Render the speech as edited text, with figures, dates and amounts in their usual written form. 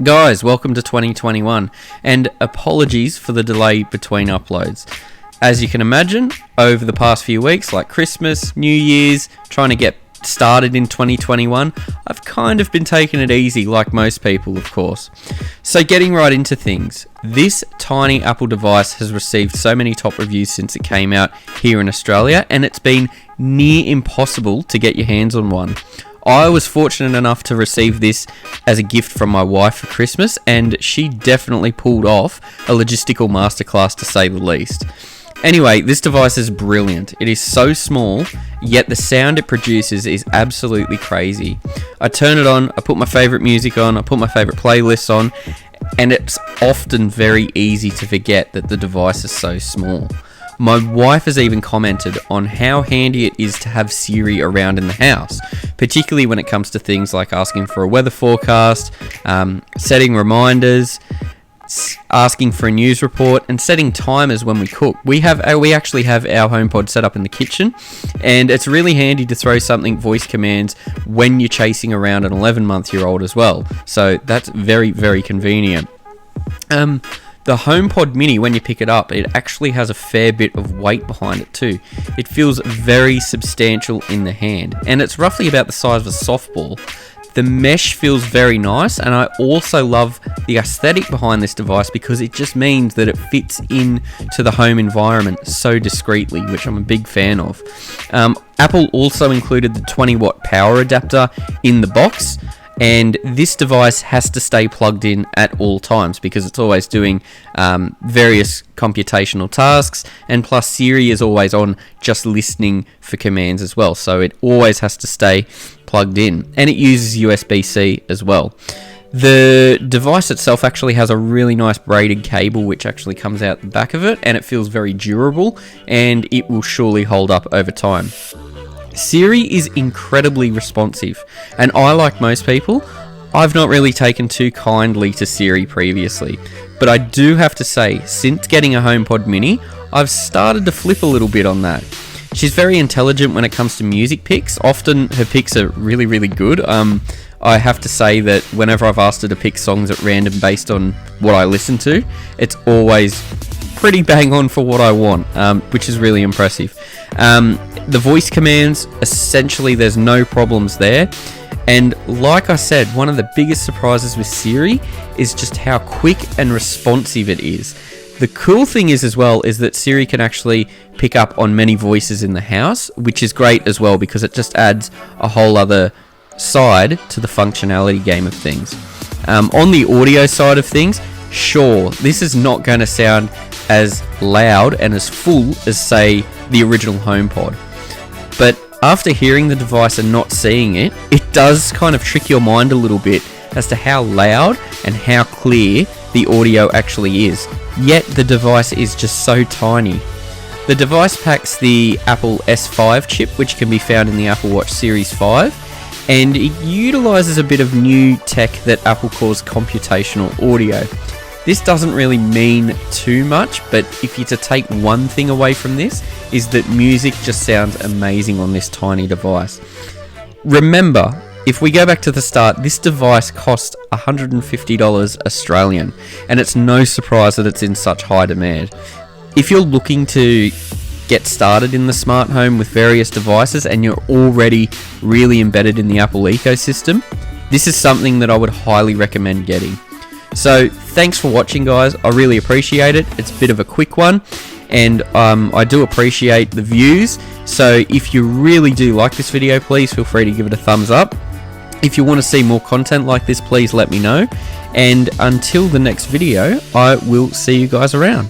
Guys, welcome to 2021, and apologies for the delay between uploads. As you can imagine, over the past few weeks, like Christmas, New Year's, trying to get started in 2021, I've kind of been taking it easy, like most people, of course. So getting right into things, this tiny Apple device has received so many top reviews since it came out here in Australia, and it's been near impossible to get your hands on one. I was fortunate enough to receive this as a gift from my wife for Christmas, and she definitely pulled off a logistical masterclass, to say the least. Anyway, this device is brilliant. It is so small, yet the sound it produces is absolutely crazy. I turn it on, I put my favourite music on, I put my favourite playlists on, and it's often very easy to forget that the device is so small. My wife has even commented on how handy it is to have Siri around in the house, particularly when it comes to things like asking for a weather forecast, setting reminders, asking for a news report, and setting timers when we cook. We actually have our HomePod set up in the kitchen, and it's really handy to throw something voice commands when you're chasing around an 11-month-old as well. So that's very, very convenient. The HomePod Mini, when you pick it up, it actually has a fair bit of weight behind it too. It feels very substantial in the hand, and it's roughly about the size of a softball. The mesh feels very nice, and I also love the aesthetic behind this device because it just means that it fits in to the home environment so discreetly, which I'm a big fan of. Apple also included the 20-watt power adapter in the box, and this device has to stay plugged in at all times because it's always doing various computational tasks, and plus Siri is always on just listening for commands as well, so it always has to stay plugged in, and it uses USB-C as well. The device itself actually has a really nice braided cable which actually comes out the back of it, and it feels very durable, and it will surely hold up over time. Siri is incredibly responsive, and I, like most people, I've not really taken too kindly to Siri previously, but I do have to say, since getting a HomePod Mini, I've started to flip a little bit on that. She's very intelligent when it comes to music picks. Often her picks are really, really good. I have to say that whenever I've asked her to pick songs at random based on what I listen to, it's always pretty bang on for what I want, which is really impressive. The voice commands, essentially there's no problems there. And like I said, one of the biggest surprises with Siri is just how quick and responsive it is. The cool thing is as well is that Siri can actually pick up on many voices in the house, which is great as well because it just adds a whole other side to the functionality game of things. On the audio side of things, sure, this is not going to sound as loud and as full as, say, the original HomePod. But after hearing the device and not seeing it, it does kind of trick your mind a little bit as to how loud and how clear the audio actually is. Yet the device is just so tiny. The device packs the Apple S5 chip, which can be found in the Apple Watch Series 5, and it utilizes a bit of new tech that Apple calls computational audio. This doesn't really mean too much, but if you're to take one thing away from this, is that music just sounds amazing on this tiny device. Remember, if we go back to the start, this device cost $150 Australian, and it's no surprise that it's in such high demand. If you're looking to get started in the smart home with various devices and you're already really embedded in the Apple ecosystem, this is something that I would highly recommend getting. So thanks for watching, guys. I really appreciate it. It's a bit of a quick one, and I do appreciate the views. So if you really do like this video, please feel free to give it a thumbs up. If you want to see more content like this, please let me know. And until the next video, I will see you guys around.